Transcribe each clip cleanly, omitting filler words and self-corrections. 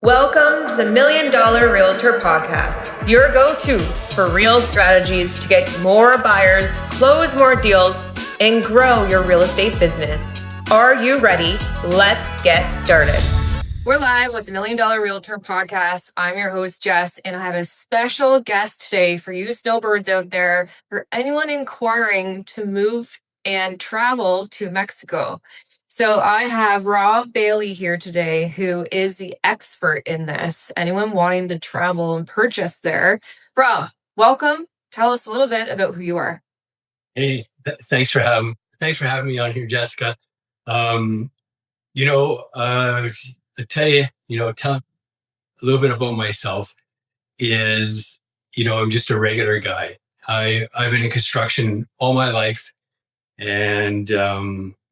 Welcome to the Million Dollar Realtor Podcast, your go-to for real strategies to get more buyers, close more deals, and grow your real estate business. Are you ready? Let's get started. We're live with the Million Dollar Realtor Podcast. I'm your host, Jess, and I have a special guest today for you snowbirds out there, for anyone inquiring to move and travel to Mexico. So I have Rob Bailey here today, who is the expert in this. Anyone wanting to travel and purchase there. Rob, welcome. Tell us a little bit about who you are. Hey, thanks for having me on here, Jessica. I tell you, tell a little bit about myself is, I'm just a regular guy. I've been in construction all my life, and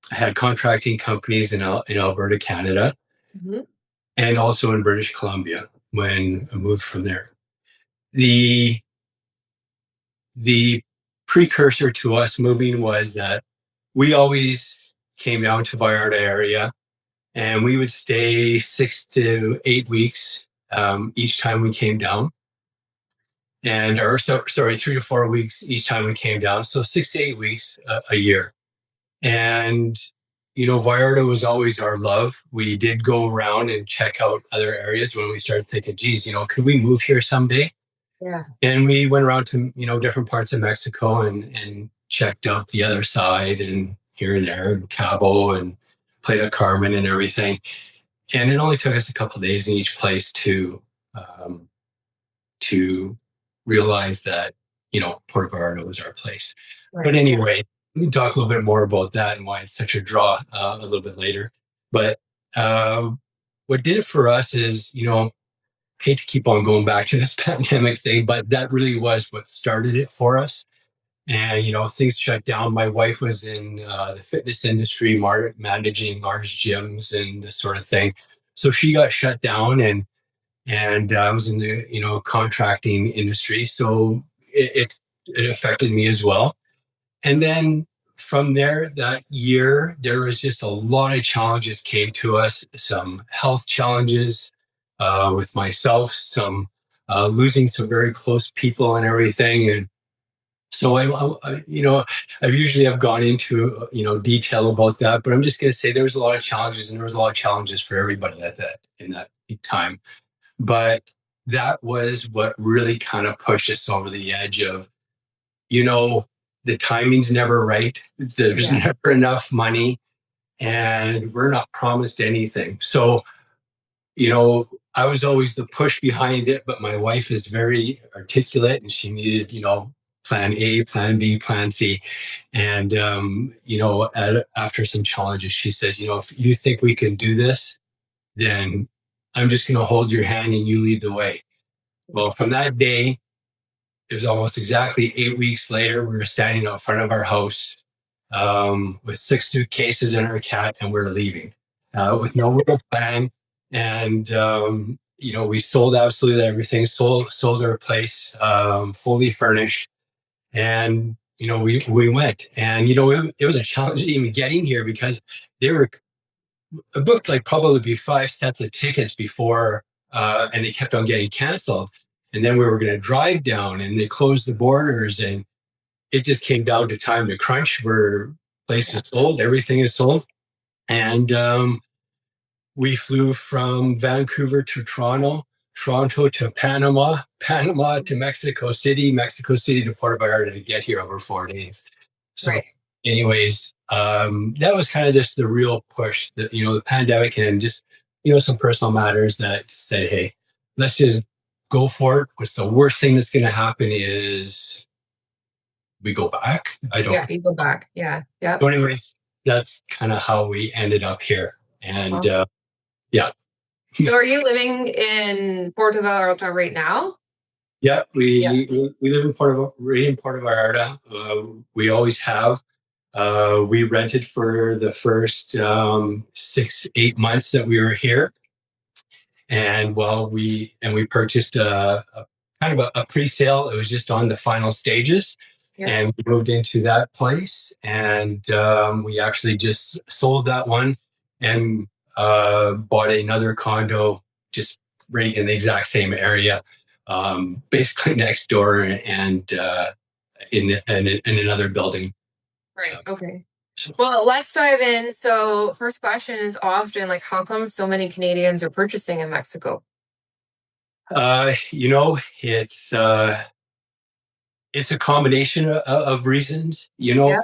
I had contracting companies in Alberta, Canada, and also in British Columbia when I moved from there. The precursor to us moving was that we always came down to Vallarta area, and we would stay 6 to 8 weeks each time we came down, and 3 to 4 weeks each time we came down. So 6 to 8 weeks a year. And Vallarta was always our love. We did go around and check out other areas when we started thinking, geez, could we move here someday? Yeah. And we went around to different parts of Mexico and checked out the other side and here and there, and Cabo and Playa Carmen and everything. And it only took us a couple of days in each place to realize that Puerto Vallarta was our place. Right. But anyway, we can talk a little bit more about that and why it's such a draw a little bit later. But what did it for us is, hate to keep on going back to this pandemic thing, but that really was what started it for us. And, things shut down. My wife was in the fitness industry, managing large gyms and this sort of thing. So she got shut down, and I was in the, contracting industry. So it affected me as well. And then from there, that year, there was just a lot of challenges came to us, some health challenges with myself, some losing some very close people and everything. And so I usually have gone into, detail about that, but I'm just going to say there was a lot of challenges, and there was a lot of challenges for everybody in that time. But that was what really kind of pushed us over the edge of, the timing's never right. There's never enough money, and we're not promised anything. So, I was always the push behind it, but my wife is very articulate, and she needed, plan A, plan B, plan C. And, after some challenges, she says, if you think we can do this, then I'm just going to hold your hand and you lead the way. Well, from that day, it was almost exactly 8 weeks later, we were standing out front of our house with 6 suitcases and our cat, and we're leaving with no real plan. And, we sold absolutely everything, sold our place, fully furnished. And, we went. And, it was a challenge even getting here, because they were booked like probably 5 sets of tickets before, and they kept on getting canceled. And then we were going to drive down, and they closed the borders, and it just came down to time to crunch where place is sold, everything is sold. And we flew from Vancouver to Toronto to Panama to Mexico City to Puerto Vallarta to get here over 4 days. So anyways, that was kind of just the real push, the pandemic, and just, some personal matters that said, hey, let's just go for it. What's the worst thing that's going to happen is we go back. You go back. Yeah. Yeah. So anyways, that's kind of how we ended up here. And yeah. So are you living in Puerto Vallarta right now? Yeah, we live in Puerto Vallarta. We always have. We rented for the first 6-8 months that we were here. And we purchased a kind of a pre-sale. It was just on the final stages, and we moved into that place. And we actually just sold that one and bought another condo just right in the exact same area, basically next door, and in another building. Right. Okay. Well, let's dive in. So, first question is often like, how come so many Canadians are purchasing in Mexico? You know, it's a combination of reasons. Yeah.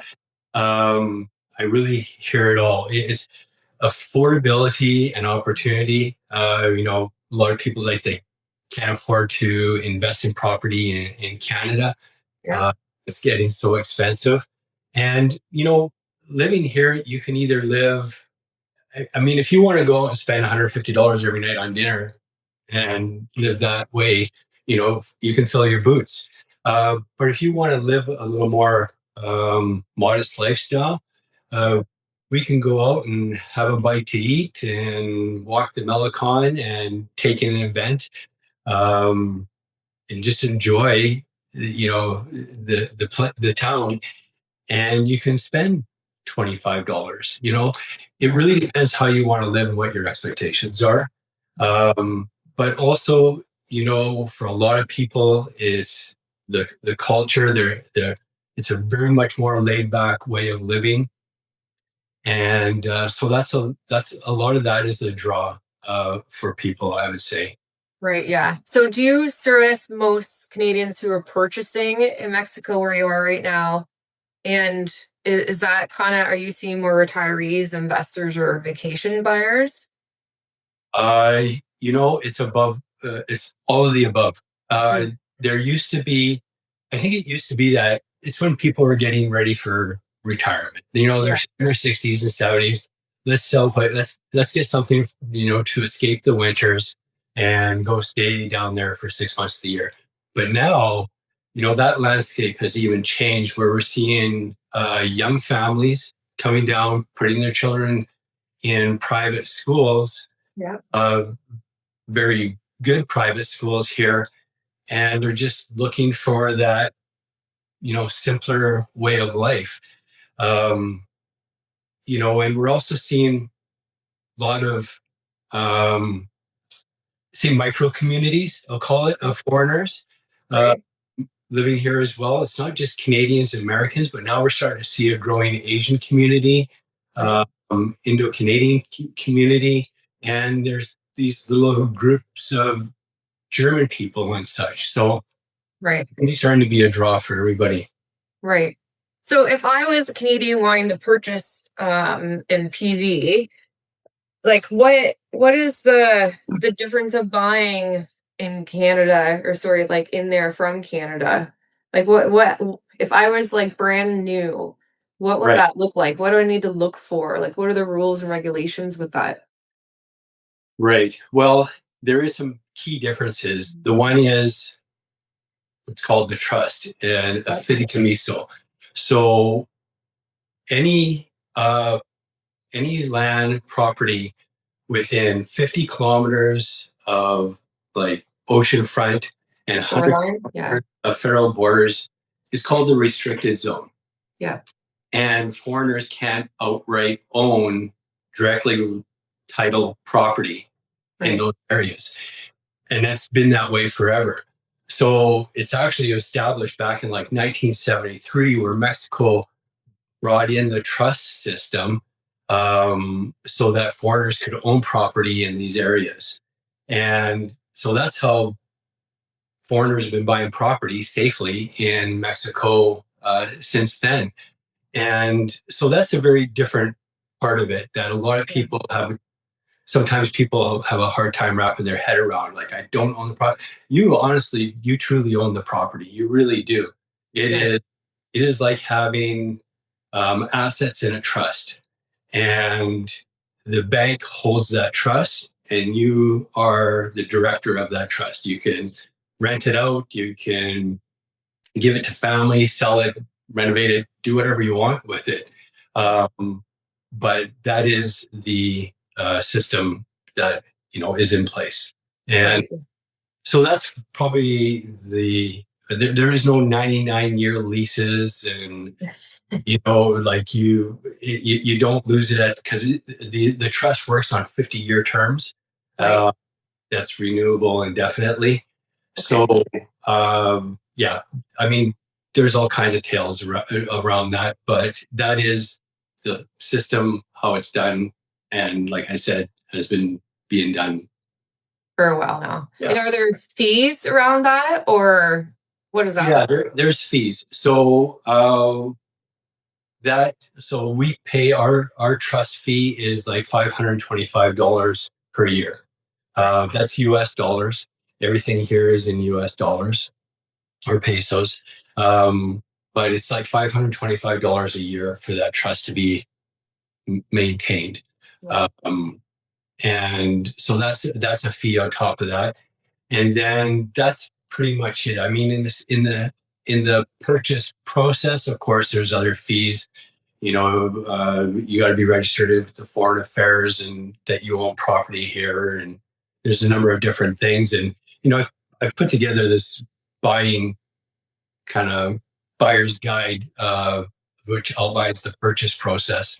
I really hear it all. It's affordability and opportunity. A lot of people, like, they can't afford to invest in property in Canada. Yeah. Uh, it's getting so expensive. And, living here, you can either live, I mean, if you want to go and spend $150 every night on dinner and live that way, you can fill your boots. But if you want to live a little more modest lifestyle, uh, we can go out and have a bite to eat and walk the Melicon and take in an event, and just enjoy, the town, and you can spend $25. It really depends how you want to live and what your expectations are. But also, for a lot of people, it's the culture. It's a very much more laid back way of living, and so that's a lot of that is the draw for people, I would say. Right. Yeah. So, do you service most Canadians who are purchasing in Mexico where you are right now? And is that kind of, are you seeing more retirees, investors, or vacation buyers? It's above. It's all of the above. Mm. There used to be, I think it used to be that it's when people were getting ready for retirement. They're Yeah. in their 60s and 70s. Let's sell, but let's get something, to escape the winters and go stay down there for 6 months of the year. But now, that landscape has even changed, where we're seeing young families coming down, putting their children in private schools, Yeah. uh, very good private schools here, and they're just looking for that, simpler way of life. Um, and we're also seeing a lot of, um, see, micro communities, I'll call it, of foreigners uh, Right. living here as well. It's not just Canadians and Americans, but now we're starting to see a growing Asian community, Right. Indo-Canadian community, and there's these little groups of German people and such. So Right. it's starting to be a draw for everybody. Right. So, if I was a Canadian wanting to purchase in PV, like what is the difference of buying in Canada, or sorry, like in there from Canada? Like what if I was like brand new, what would Right, that look like? What do I need to look for? Like what are the rules and regulations with that? right. Well, there is some key differences. The one is what's called the trust and a Yep. Fideicomiso. So any uh, any land property within 50 kilometers of, like, ocean front and 100 Shoreline? Yeah. of federal borders is called the restricted zone. Yeah. And foreigners can't outright own directly titled property in Right. those areas. And that's been that way forever. So it's actually established back in like 1973, where Mexico brought in the trust system, so that foreigners could own property in these areas. And so that's how foreigners have been buying property safely in Mexico since then. And so that's a very different part of it that a lot of Yeah. people have. Sometimes people have a hard time wrapping their head around, like, I don't own the property. You truly own the property. You really do. It Right. is, it is like having assets in a trust, and the bank holds that trust, and you are the director of that trust. You can rent it out. You can give it to family, sell it, renovate it, do whatever you want with it. But that is the system that is in place, and Right. so that's probably there is no 99-year leases, and like you don't lose it at, because the trust works on 50-year terms. Right. Uh, that's renewable indefinitely. Okay. So, yeah, I mean, there's all kinds of tales around that, but that is the system, how it's done. And like I said, has been being done. For a while now. Yeah. And are there fees around that, or what does that Yeah, look like? there's fees. So, so we pay our trust fee is like $525 per year. That's US dollars. Everything here is in US dollars or pesos. Um, but it's like $525 a year for that trust to be maintained. Yeah. And so that's a fee on top of that. And then that's pretty much it. I mean, in the purchase process, of course, there's other fees. You got to be registered with the foreign affairs and that you own property here. And there's a number of different things. And, I've put together this buying kind of buyer's guide, which outlines the purchase process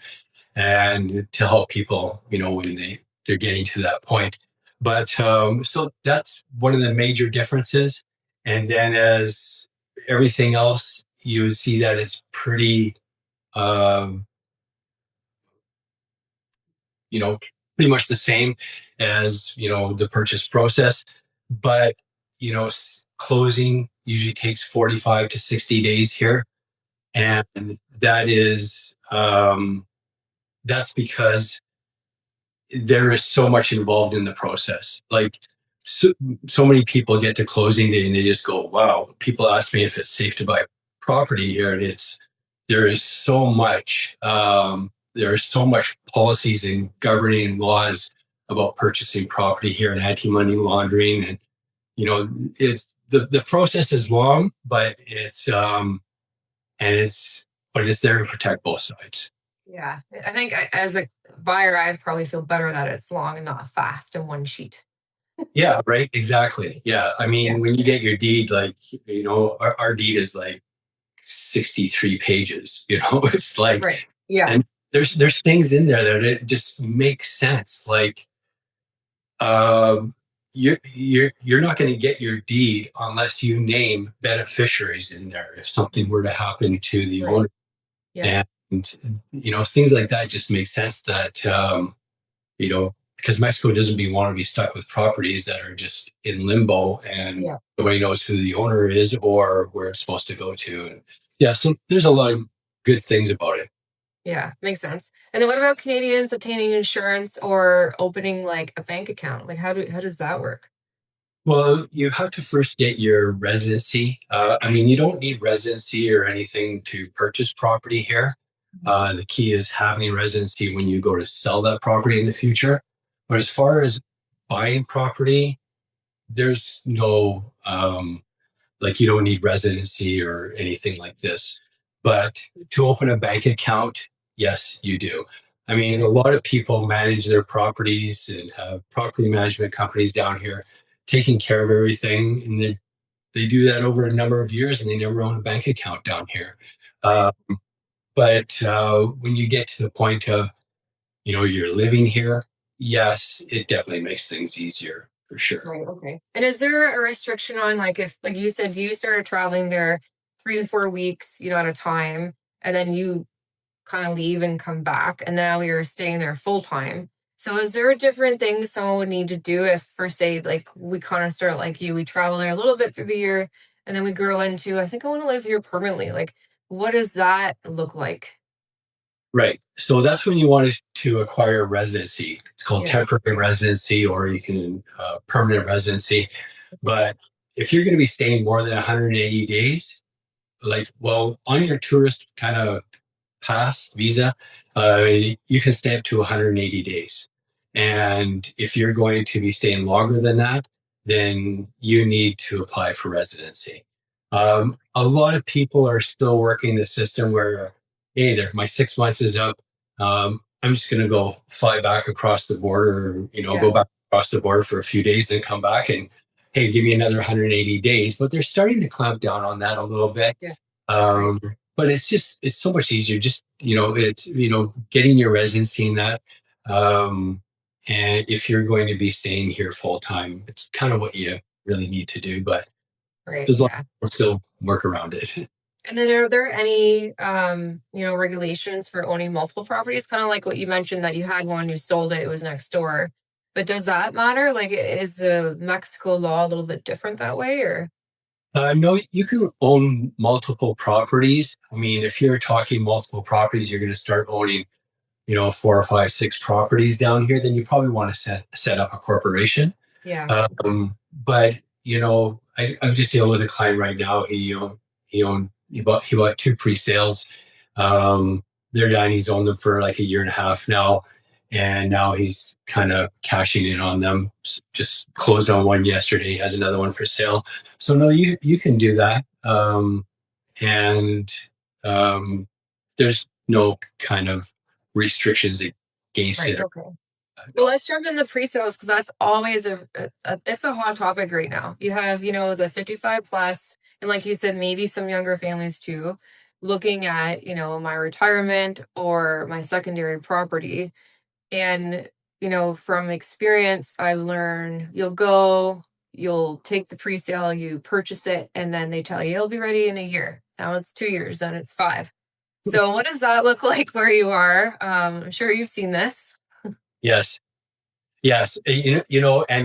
and to help people, when they're getting to that point. But so that's one of the major differences. And then as everything else, you see that it's pretty, um, you know, pretty much the same as, the purchase process. But, closing usually takes 45 to 60 days here. And that is, that's because there is so much involved in the process. Like so, so many people get to closing day and they just go, wow, people ask me if it's safe to buy property here. And there is so much, there are so much policies and governing laws about purchasing property here and anti-money laundering. And, it's, the process is long, but and it's, but it's there to protect both sides. Yeah. I think as a buyer, I'd probably feel better that it's long and not fast in one sheet. Yeah, right. Exactly. Yeah. I Yeah. mean, when you get your deed, like, our deed is like 63 pages, it's like, Right. Yeah. and there's things in there that it just makes sense. Like, um, you're not going to get your deed unless you name beneficiaries in there if something were to happen to the Right. owner. Yeah. And, things like that just make sense that, because Mexico want to be stuck with properties that are just in limbo and Yeah. nobody knows who the owner is or where it's supposed to go to. And yeah, so there's a lot of good things about it. Yeah. Makes sense. And then what about Canadians obtaining insurance or opening like a bank account? Like how does that work? Well, you have to first get your residency. I mean, you don't need residency or anything to purchase property here. The key is having residency when you go to sell that property in the future. But as far as buying property, there's no like you don't need residency or anything like this. But to open a bank account, yes, you do. I mean, a lot of people manage their properties and have property management companies down here taking care of everything. And they do that over a number of years and they never own a bank account down here. Right. Uh, but when you get to the point of, you're living here, yes, it definitely makes things easier for sure. Right. Okay. And is there a restriction on like if like you said you started traveling there 3 and 4 weeks, at a time, and then you kind of leave and come back, and now you're staying there full time. So is there a different thing someone would need to do if, for say, like we kind of start like you, we travel there a little bit through the year, and then we grow into, I think I want to live here permanently. Like, what does that look like? Right. So that's when you want to acquire residency. It's called Yeah. temporary residency, or you can permanent residency. But if you're going to be staying more than 180 days, like, well, on your tourist kind of pass visa, you can stay up to 180 days. And if you're going to be staying longer than that, then you need to apply for residency. A lot of people are still working the system where, hey, there, my 6 months is up. I'm just going to go fly back across the border, Yeah. go back across the border for a few days, then come back and, hey, give me another 180 days. But they're starting to clamp down on that a little bit. Yeah. Right. Um, but it's so much easier. Just, it's, getting your residency in that. Um, And if you're going to be staying here full time, it's kind of what you really need to do. But Right. there's a lot Yeah. of people still work around it. And then are there any regulations for owning multiple properties? Kind of like what you mentioned that you had one, you sold it, it was next door. But does that matter? Like is the Mexico law a little bit different that way or No, you can own multiple properties. I mean, if you're talking multiple properties, you're going to start owning, 4 or 5, 6 properties down here. Then you probably want to set up a corporation. yeah. But I'm just dealing with a client right now. He bought 2 pre-sales. They're done. He's owned them for like a year and a half now, and now he's kind of cashing in on them. Just closed on one yesterday. He has another one for sale. So no, you can do that, and um, there's no kind of restrictions against Right. it. Okay. Well, No. let's jump in the pre-sales because that's always it's a hot topic right now. You have, the 55 plus, and like you said, maybe some younger families too, looking at, my retirement or my secondary property. And, from experience, I've learned you'll take the pre-sale, you purchase it, and then they tell you it'll be ready in a year. Now it's 2 years, then it's 5. So what does that look like where you are? I'm sure you've seen this. Yes. Yes, and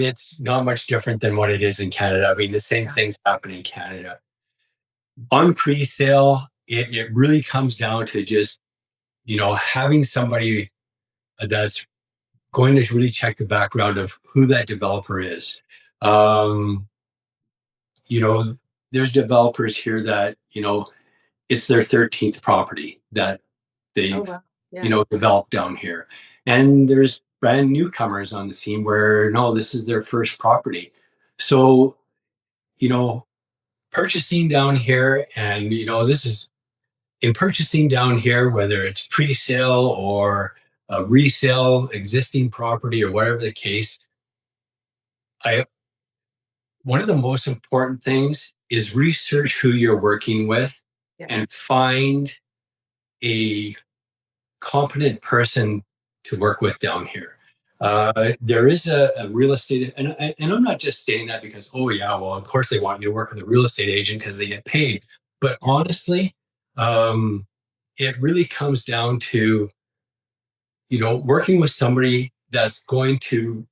it's not much different than what it is in Canada. I mean, the same Yeah. things happen in Canada. On pre-sale, it really comes down to just, having somebody that's going to really check the background of who that developer is. Um, you know, there's developers here that, it's their 13th property that Oh they've, wow. Yeah. developed down here. And there's brand newcomers on the scene where, no, this is their first property. So, you know, purchasing down here, and, this is in purchasing down here, whether it's pre sale or a resale, existing property, or whatever the case, I one of the most important things is research who you're working with Yeah. and find a competent person to work with down here. There is a real estate, and I'm not just saying that because, oh yeah, well, of course they want you to work with a real estate agent because they get paid. But honestly, um, it really comes down to, working with somebody that's going to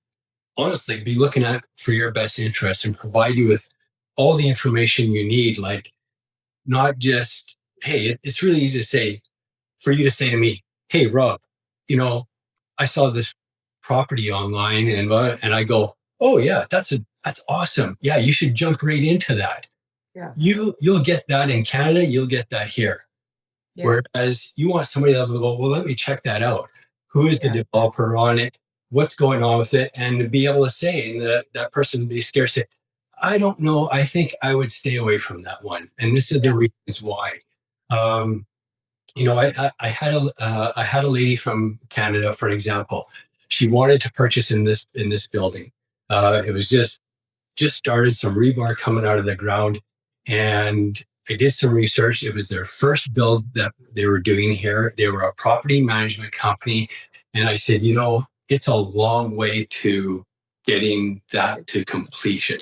honestly be looking at for your best interest and provide you with all the information you need. Like, not just, hey, it's really easy to say, for you to say to me, hey, Rob, you know, I saw this property online, and I go, oh yeah, that's awesome. Yeah, you should jump right into that. Yeah. You'll get that in Canada, you'll get that here. Yeah. Whereas you want somebody that will go, well, let me check that out. Who is the Yeah. developer on it? What's going on with it? And to be able to say, and that person would be scared, say, I don't know. I think I would stay away from that one. And this is the Yeah. reasons why. Um, I had a lady from Canada, for example. She wanted to purchase in this building. It was just started, some rebar coming out of the ground, and I did some research. It was their first build that they were doing here. They were a property management company, and I said, it's a long way to getting that to completion.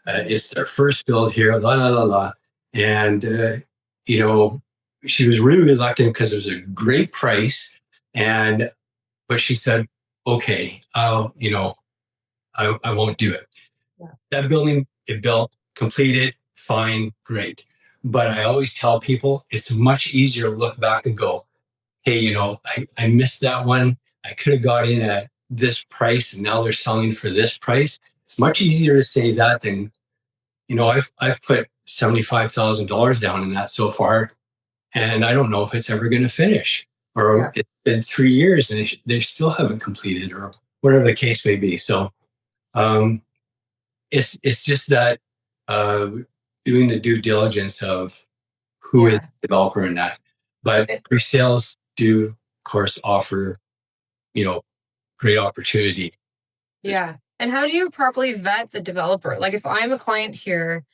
It's their first build here, la la la la, and you know, she was really reluctant because it was a great price, and but she said, okay, I won't do it. Yeah. That building, it built, completed, fine, great. But I always tell people it's much easier to look back and go, hey, I missed that one. I could have got in at this price and now they're selling for this price. It's much easier to say that than, I've put $75,000 down in that so far, and I don't know if it's ever going to finish, or Yeah. it's been 3 years and they still haven't completed, or whatever the case may be. So, um, it's just that, uh, doing the due diligence of who is Yeah. the developer in that. But It- pre-sales do, of course, offer, you know great opportunity. yeah. And how do you properly vet the developer? Like if I'm a client here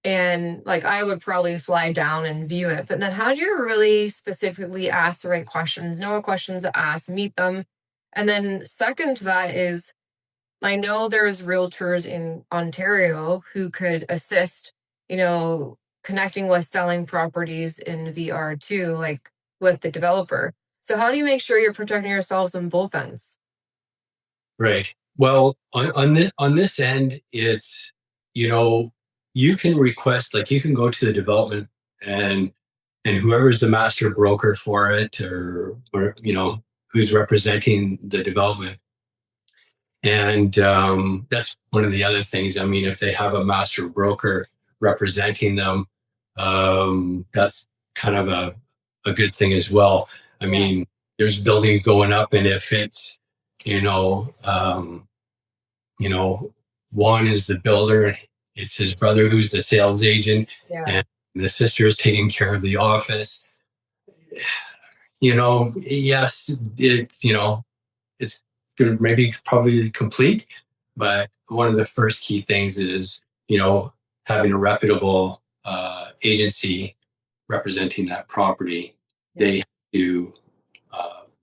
and like I would probably fly down and view it, but then how do you really specifically ask the right questions, know what questions to ask, meet them? And then second to that is, I know there's realtors in Ontario who could assist, connecting with selling properties in VR too, like with the developer. So how do you make sure you're protecting yourselves on both ends? Right. Well, on this end, it's, you can request, like, you can go to the development, and whoever's the master broker for it, or who's representing the development. And that's one of the other things. I mean, if they have a master broker representing them, that's kind of a good thing as well. I mean, there's building going up, and if it's, you know, um, Juan is the builder, it's his brother who's the sales agent, and the sister is taking care of the office. Yes, it's good, maybe probably complete, but one of the first key things is, having a reputable agency representing that property. They have to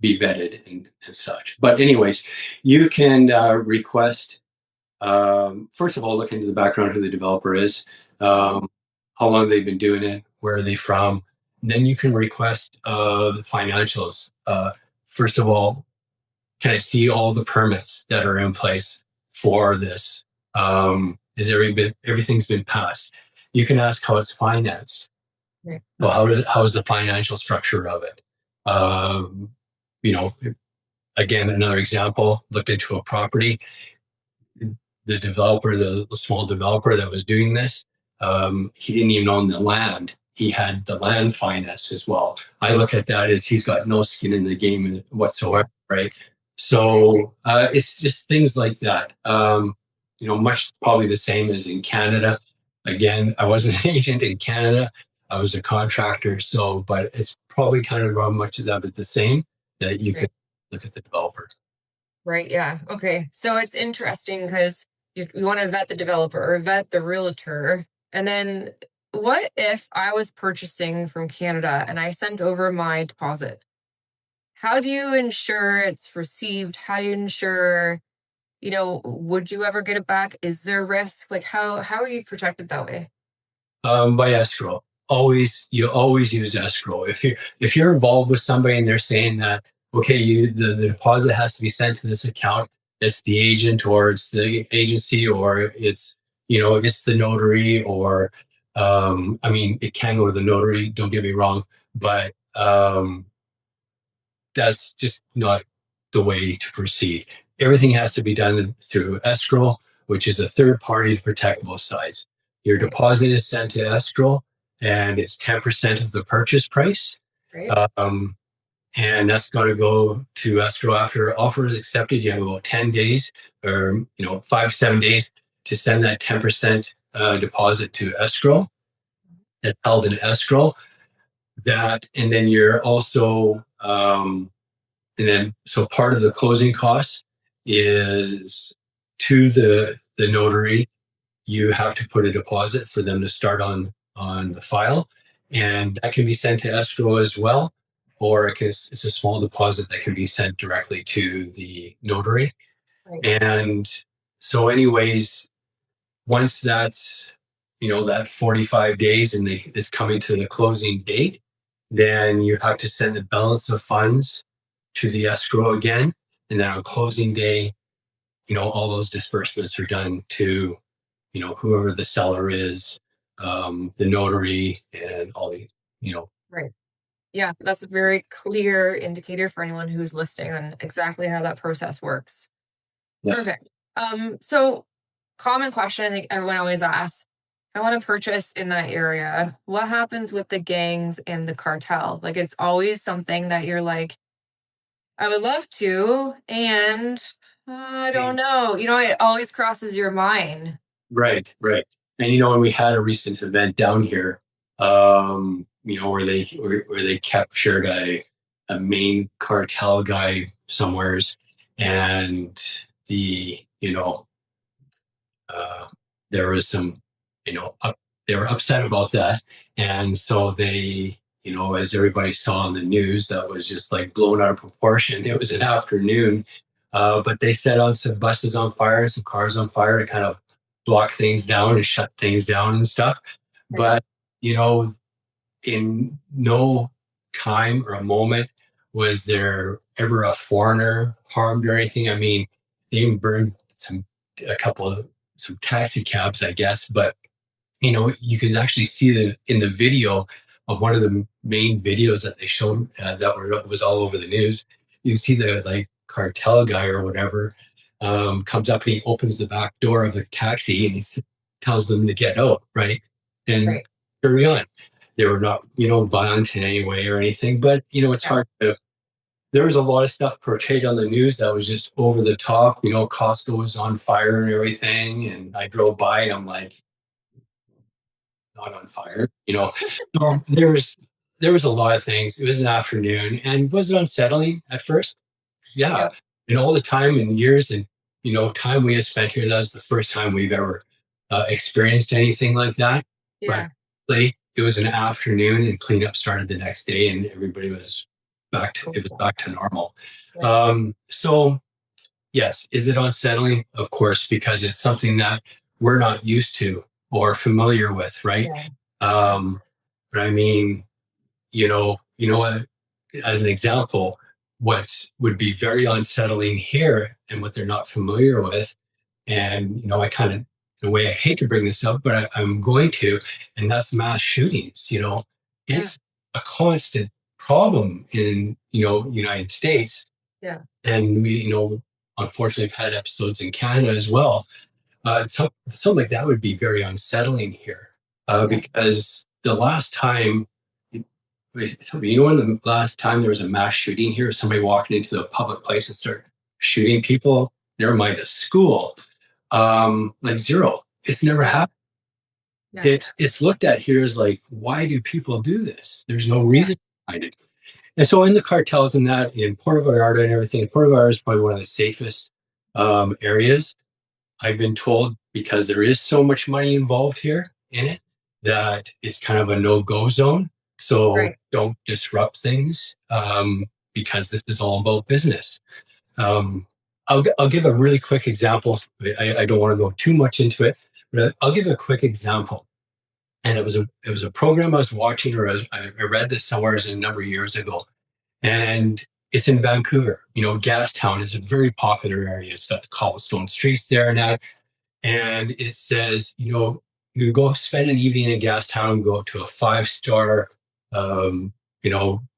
be vetted and such. But anyways, you can request, first of all, look into the background, who the developer is, how long they've been doing it, where are they from. And then you can request the financials. First of all, can I see all the permits that are in place for this? Is everything's been passed? You can ask how it's financed. Right. So how is the financial structure of it? Um, you know, Again, another example, looked into a property. The developer, the small developer that was doing this, he didn't even own the land. He had the land financed as well. I look at that as he's got no skin in the game whatsoever, right? So it's just things like that. Much probably the same as in Canada. Again, I wasn't an agent in Canada. I was a contractor. But it's probably kind of much of that, but the same, that you could look at the developer. Right. Yeah. Okay. So it's interesting because you want to vet the developer or vet the realtor. And then what if I was purchasing from Canada and I sent over my deposit? How do you ensure it's received? How do you ensure, would you ever get it back? Is there risk? Like how are you protected that way? By escrow. You always use escrow. If you're involved with somebody and they're saying that, okay, the deposit has to be sent to this account, it's the agent or it's the agency or it's the notary, or I mean, it can go to the notary, don't get me wrong, but that's just not the way to proceed. Everything has to be done through escrow, which is a third party to protect both sides. Your deposit is sent to escrow, and it's 10% of the purchase price. Right. And that's got to go to escrow after offer is accepted. You have about 10 days, or 5 to 7 days, to send that 10% deposit to escrow. That's held in escrow. And then you're also and then, so part of the closing costs is to the notary. You have to put a deposit for them to start on the file, and that can be sent to escrow as well, or it's a small deposit that can be sent directly to the notary. Right. And so, anyways, once that's that 45 days and it's coming to the closing date, then you have to send the balance of funds to the escrow again. And then on closing day, all those disbursements are done to, whoever the seller is, the notary, and all Right. Yeah, that's a very clear indicator for anyone who's listening on exactly how that process works. Yeah. Perfect. So common question I think everyone always asks, I want to purchase in that area. What happens with the gangs and the cartel? Like it's always something that you're like, I would love to, and I don't know. It always crosses your mind. Right, right. And when we had a recent event down here, where they captured a main cartel guy somewheres, and there was some, they were upset about that, and so they as everybody saw on the news, that was just like blown out of proportion. It was an afternoon, but they set on some buses on fire, some cars on fire to kind of block things down and shut things down and stuff. Right. But, in no time or a moment was there ever a foreigner harmed or anything. I mean, they even burned some taxi cabs, I guess, but you can actually see in the video of one of the main videos that they showed was all over the news. You can see the like cartel guy or whatever comes up and he opens the back door of the taxi and tells them to get out, right? And carry on. They were not, violent in any way or anything, but it's hard to. There was a lot of stuff portrayed on the news that was just over the top. Costco was on fire and everything, and I drove by and I'm like, not on fire. So there was a lot of things. It was an afternoon, and was it unsettling at first? Yeah. Yep. And all the time and years and time we have spent here, that was the first time we've ever experienced anything like that. Yeah. But it was an afternoon, and cleanup started the next day, and everybody was back to normal. Right. So yes, is it unsettling? Of course, because it's something that we're not used to or familiar with, right? Yeah. But I mean, what, as an example, what would be very unsettling here and what they're not familiar with, and I kind of, in a way, I hate to bring this up, but I'm going to, and that's mass shootings. It's a constant problem in United States. Yeah. And we, unfortunately have had episodes in Canada as well. Something like that would be very unsettling here because the last time, when the last time there was a mass shooting here, somebody walking into the public place and start shooting people, never mind a school, like zero. It's never happened. Yeah. It's looked at here as like, why do people do this? There's no reason behind it. And so in the cartels and that in Puerto Vallarta and everything, Puerto Vallarta is probably one of the safest areas, I've been told, because there is so much money involved here in it, that it's kind of a no-go zone. So don't disrupt things because this is all about business. I'll give a really quick example. I don't want to go too much into it, but I'll give a quick example. And it was a program I was watching, or I read this somewhere a number of years ago, and it's in Vancouver. Gastown is a very popular area. It's got the cobblestone streets there and that. And it says, you go spend an evening in Gastown, go to a 5-star,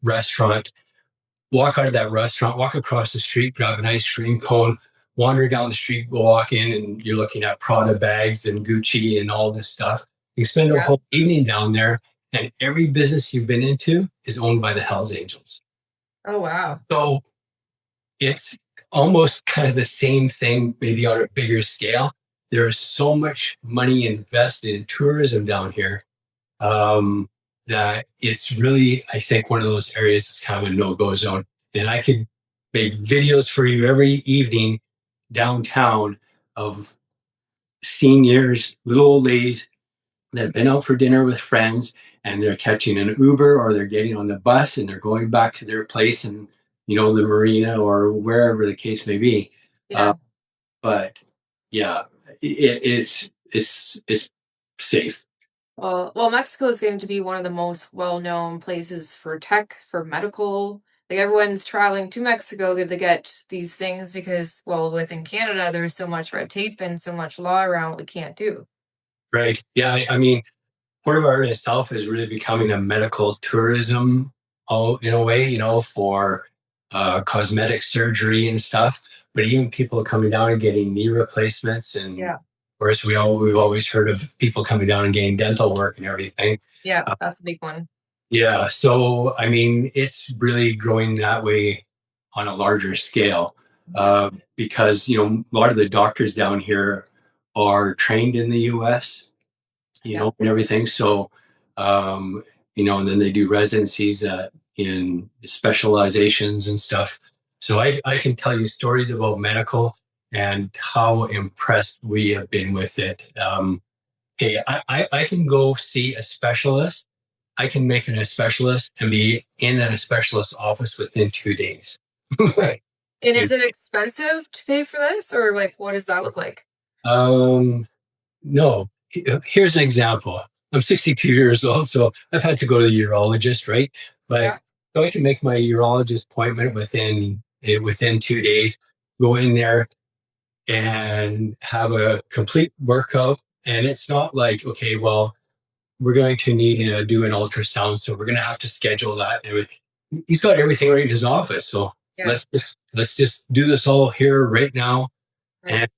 restaurant, walk out of that restaurant, walk across the street, grab an ice cream cone, wander down the street, go walk in, and you're looking at Prada bags and Gucci and all this stuff. You spend a whole evening down there, and every business you've been into is owned by the Hells Angels. Oh, wow. So it's almost kind of the same thing, maybe on a bigger scale. There is so much money invested in tourism down here that it's really, I think, one of those areas that's kind of a no-go zone. And I could make videos for you every evening downtown of seniors, little old ladies that have been out for dinner with friends, and they're catching an Uber or they're getting on the bus and they're going back to their place in, the marina or wherever the case may be. Yeah. But yeah, it's safe. Well, Mexico is going to be one of the most well-known places for tech, for medical. Like, everyone's traveling to Mexico to get these things because, well, within Canada, there's so much red tape and so much law around what we can't do. Right. Yeah. I mean, Puerto Vallarta itself is really becoming a medical tourism, in a way, for cosmetic surgery and stuff. But even people coming down and getting knee replacements, and of course, we've always heard of people coming down and getting dental work and everything. Yeah, that's a big one. Yeah. So, I mean, it's really growing that way on a larger scale because, a lot of the doctors down here are trained in the U.S., and everything. So, and then they do residencies in specializations and stuff. So I can tell you stories about medical and how impressed we have been with it. Hey, I can go see a specialist I can make it a specialist and be in a specialist office within 2 days. Right. And is it expensive to pay for this, or like what does that look like? No. Here's an example. I'm 62 years old, so I've had to go to the urologist, right? But so I can make my urologist appointment within 2 days, go in there and have a complete workup. And it's not like, okay, well, we're going to need to do an ultrasound, so we're going to have to schedule that. And he's got everything right in his office, so let's just do this all here right now, and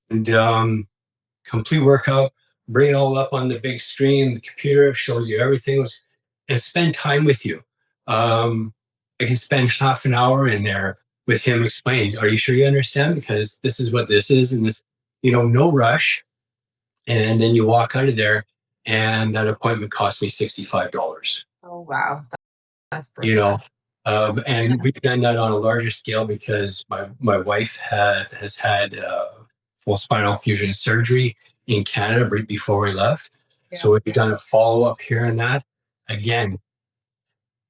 complete workout. Bring it all up on the big screen. The computer shows you everything, and spend time with you. I can spend half an hour in there with him explaining. Are you sure you understand? Because this is what this is, and this, no rush. And then you walk out of there, and that appointment cost me $65. Oh, wow. That's brilliant. And we've done that on a larger scale because my wife has had full spinal fusion surgery in Canada right before we left. Yeah. So we've done a follow-up here on that. Again,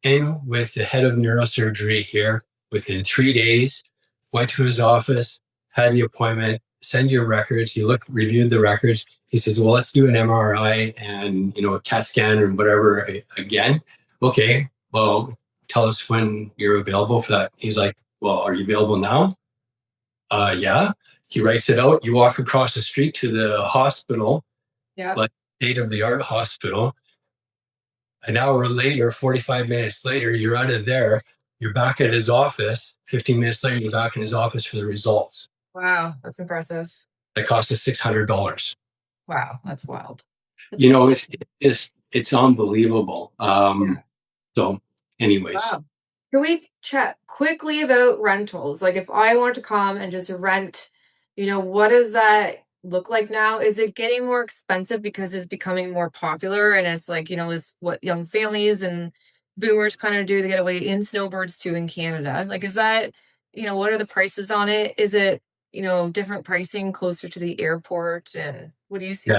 in with the head of neurosurgery here within 3 days, went to his office, had the appointment, send your records. He reviewed the records. He says, well, let's do an MRI and, a CAT scan and whatever again. Okay, well, tell us when you're available for that. He's like, well, are you available now? Yeah. He writes it out. You walk across the street to the hospital, like state-of-the-art hospital. An hour later, 45 minutes later, you're out of there. You're back at his office. 15 minutes later, you're back in his office for the results. Wow, that's impressive. That cost us $600. Wow, that's wild. It's unbelievable. So anyways. Wow. Can we chat quickly about rentals? Like if I want to come and just rent, what does that look like now? Is it getting more expensive because it's becoming more popular and it's like, is what young families and boomers kind of do to get away in snowbirds too in Canada? Like, is that, what are the prices on it? Is it, different pricing closer to the airport? And what do you see?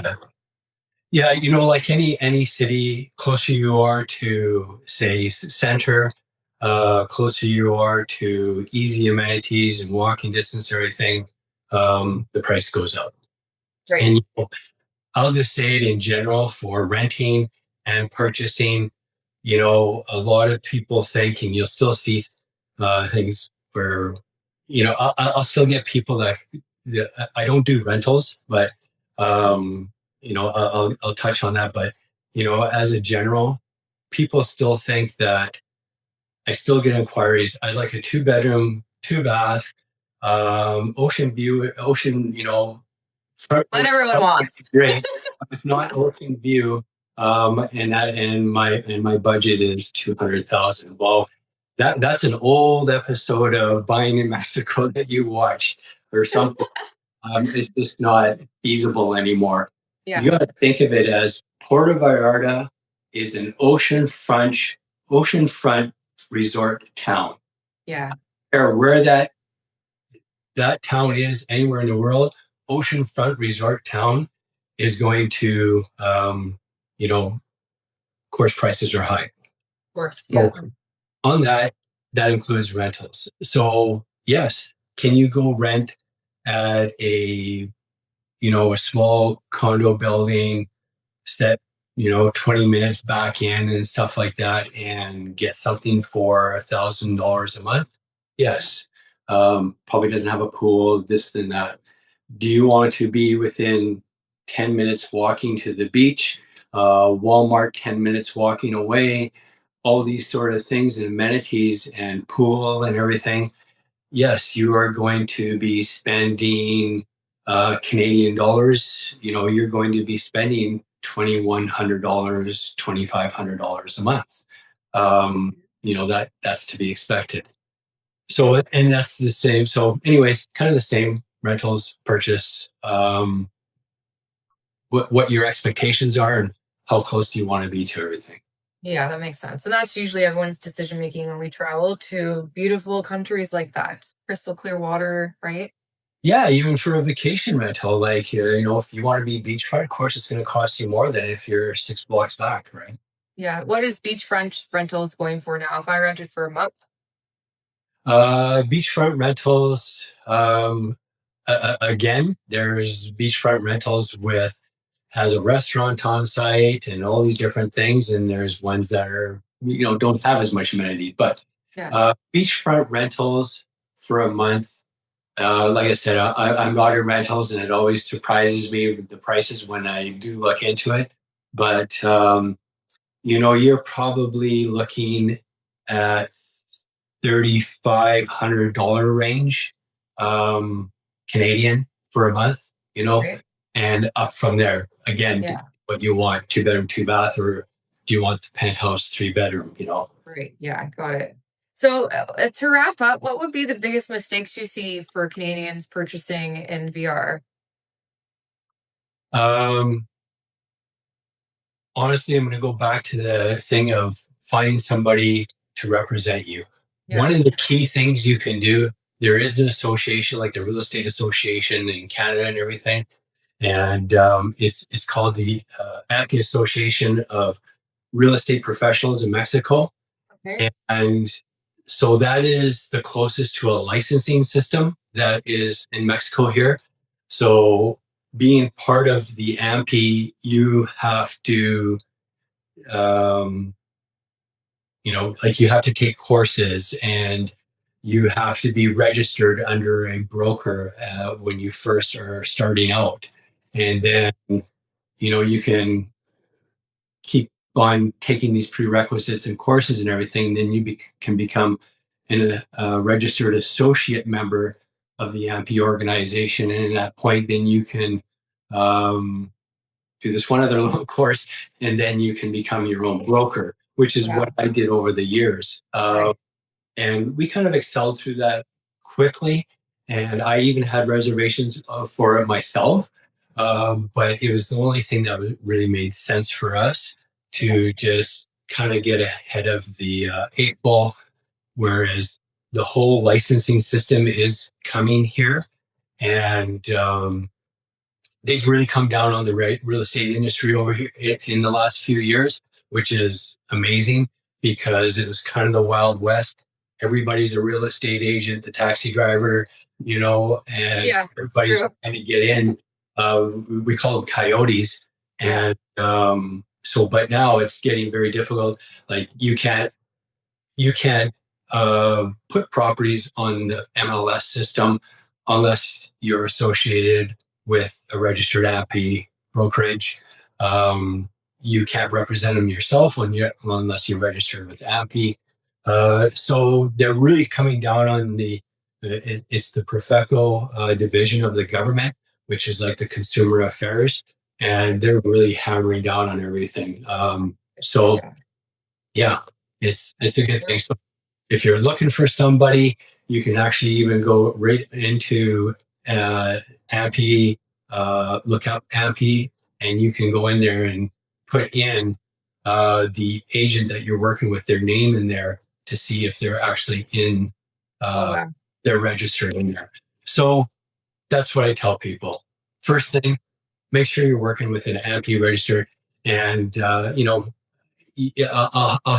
Yeah, like any city, closer you are to, say, center, closer you are to easy amenities and walking distance, everything, the price goes up. Right. And I'll just say it in general for renting and purchasing. A lot of people think, and you'll still see things where, I'll still get people that I don't do rentals, but I'll touch on that. But as a general, people still think that I still get inquiries. I'd like a 2-bedroom, 2-bath, ocean view, what everyone wants. Great. It's not ocean view. And my budget is 200,000. Well, that's an old episode of Buying in Mexico that you watched or something. It's just not feasible anymore. Yeah. You got to think of it as Puerto Vallarta is an oceanfront resort town. Yeah. Or where that town is anywhere in the world, oceanfront resort town is going to, of course, prices are high. Of course, yeah. So on that includes rentals. So yes, can you go rent at a small condo building, set 20 minutes back in and stuff like that, and get something for $1,000 a month? Yes. Probably doesn't have a pool, this and that. Do you want to be within 10 minutes walking to the beach, Walmart 10 minutes walking away, all these sort of things and amenities and pool and everything? Yes, you are going to be spending Canadian dollars. You're going to be spending $2,100, $2,500 a month. That's to be expected. So, and that's the same. So anyways, kind of the same rentals, purchase, what your expectations are and how close do you want to be to everything. Yeah, that makes sense. And that's usually everyone's decision making when we travel to beautiful countries like that. Crystal clear water, right? Yeah, even for a vacation rental, like, if you want to be beachfront, of course, it's going to cost you more than if you're 6 blocks back, right? Yeah. What is beachfront rentals going for now? If I rented for a month? Beachfront rentals. Again, there's beachfront rentals with has a restaurant on site and all these different things, and there's ones that are don't have as much amenity. But beachfront rentals for a month. Like I said, I'm not in rentals, and it always surprises me with the prices when I do look into it. But you're probably looking at $3,500 range, Canadian for a month, Right. and up from there. Again, what you want, 2 bedroom, 2 bath, or do you want the penthouse 3 bedroom, Right. Yeah. Got it. So to wrap up, what would be the biggest mistakes you see for Canadians purchasing in VR? Um, Honestly, I'm going to go back to the thing of finding somebody to represent you. One of the key things you can do, there is an association like the Real Estate Association in Canada and everything. And it's called the AMPI Association of Real Estate Professionals in Mexico. Okay. And so that is the closest to a licensing system that is in Mexico here. So being part of the AMPI, you have to, like you have to take courses and you have to be registered under a broker when you first are starting out. And then, you can keep on taking these prerequisites and courses and everything, then you can become a registered associate member of the AMPI organization. And at that point, then you can do this one other little course, and then you can become your own broker, which is what I did over the years. And we kind of excelled through that quickly. And I even had reservations for it myself. But it was the only thing that really made sense for us to just kind of get ahead of the 8 ball, whereas the whole licensing system is coming here. And they've really come down on the real estate industry over here in the last few years, which is amazing because it was kind of the Wild West. Everybody's a real estate agent, the taxi driver, and everybody's trying to get in. We call them coyotes. And but now it's getting very difficult. Like you can't put properties on the MLS system unless you're associated with a registered AMPI brokerage. You can't represent them yourself unless you're registered with AMPI. So they're really coming down on it's the Profeco division of the government, which is like the consumer affairs, and they're really hammering down on everything. Yeah, it's a good thing. So if you're looking for somebody, you can actually even go right into AMPI, look up AMPI, and you can go in there and put in the agent that you're working with, their name in there to see if they're actually in, they're registered in there. So that's what I tell people. First thing, make sure you're working with an AMPI registered, and I'll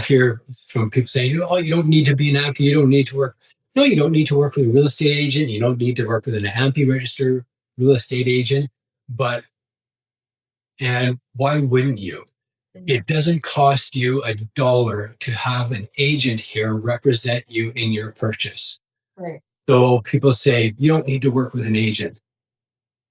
hear from people saying, "Oh, you don't need to be an AMPI. You don't need to work." No, you don't need to work with a real estate agent. You don't need to work with an AMPI registered real estate agent. And why wouldn't you? It doesn't cost you $1 to have an agent here represent you in your purchase. Right. So people say you don't need to work with an agent,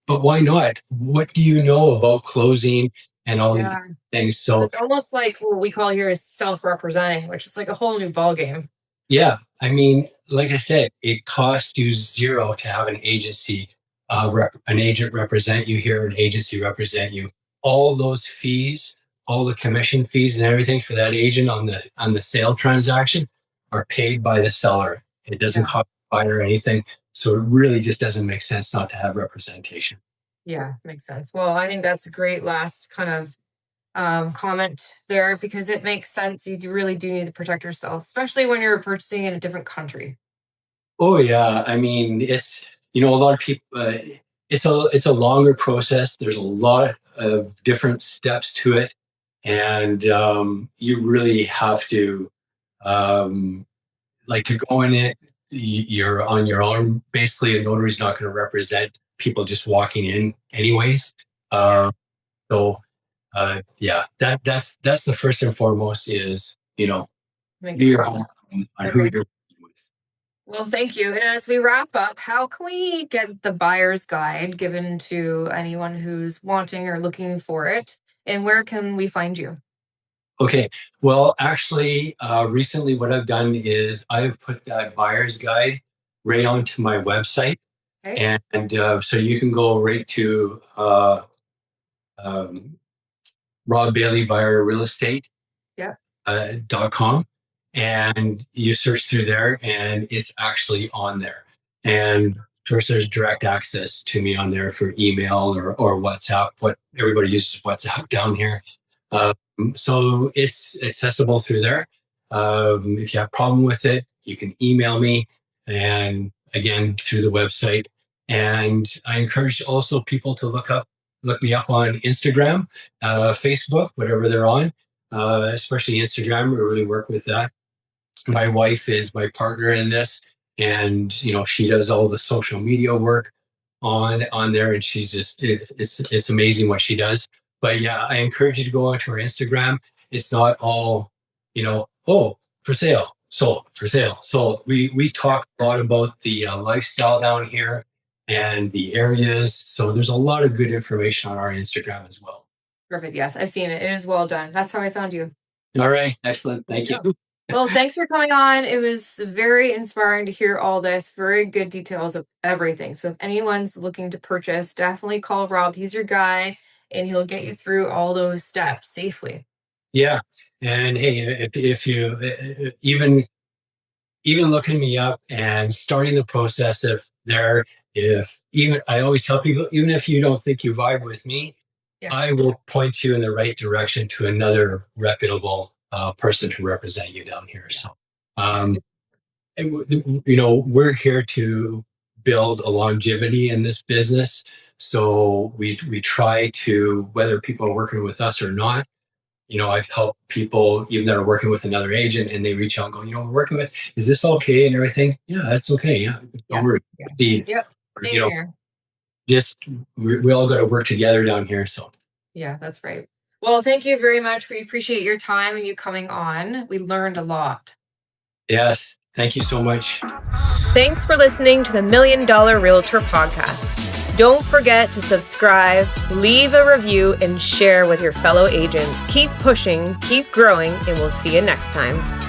but why not? What do you know about closing and all these things? So it's almost like what we call here is self-representing, which is like a whole new ballgame. Yeah, I mean, like I said, it costs you zero to have an agency, an agent represent you here, an agency represent you. All those fees, all the commission fees, and everything for that agent on the sale transaction are paid by the seller. It doesn't cost the buyer anything, so it really just doesn't make sense not to have representation. Yeah, makes sense. Well, I think that's a great last kind of comment there because it makes sense. Really do need to protect yourself, especially when you're purchasing in a different country. Oh yeah, I mean it's a lot of people. It's a longer process. There's a lot of different steps to it, And you really have to, to go in it, you're on your own. Basically, a notary is not going to represent people just walking in anyways. So that's the first and foremost is, do your homework on who you're with. Well, thank you. And as we wrap up, how can we get the buyer's guide given to anyone who's wanting or looking for it? And where can we find you? Okay. Well, actually, recently what I've done is I've put that buyer's guide right onto my website. Okay. And so you can go right to Rob Bailey Buyer Real Estate. Yeah. .com, and you search through there and it's actually on there. And of course there's direct access to me on there for email or WhatsApp. What everybody uses WhatsApp down here. So it's accessible through there. If you have a problem with it, you can email me, and again through the website. And I encourage also people to look me up on Instagram, Facebook, whatever they're on. Especially Instagram, we really work with that. My wife is my partner in this, and she does all the social media work on there, and she's just it's amazing what she does. But yeah, I encourage you to go onto her Instagram. It's not all, oh, for sale, sold, for sale. So we talk a lot about the lifestyle down here and the areas. So there's a lot of good information on our Instagram as well. Perfect. Yes, I've seen it. It is well done. That's how I found you. All right. Excellent. Thank you. Well, thanks for coming on. It was very inspiring to hear all this. Very good details of everything. So if anyone's looking to purchase, definitely call Rob. He's your guy, and he'll get you through all those steps safely. Yeah. And hey, if you even looking me up and starting the process, I always tell people, even if you don't think you vibe with me, I will point you in the right direction to another reputable person to represent you down here. So, we're here to build a longevity in this business. So we try to, whether people are working with us or not, I've helped people even that are working with another agent, and they reach out and go, we're working with, is this okay and everything? Yeah, that's okay. Yeah. Don't worry. Yep. Same here. Just, we all got to work together down here. So. Yeah, that's right. Well, thank you very much. We appreciate your time and you coming on. We learned a lot. Yes. Thank you so much. Thanks for listening to the Million Dollar Realtor Podcast. Don't forget to subscribe, leave a review, and share with your fellow agents. Keep pushing, keep growing, and we'll see you next time.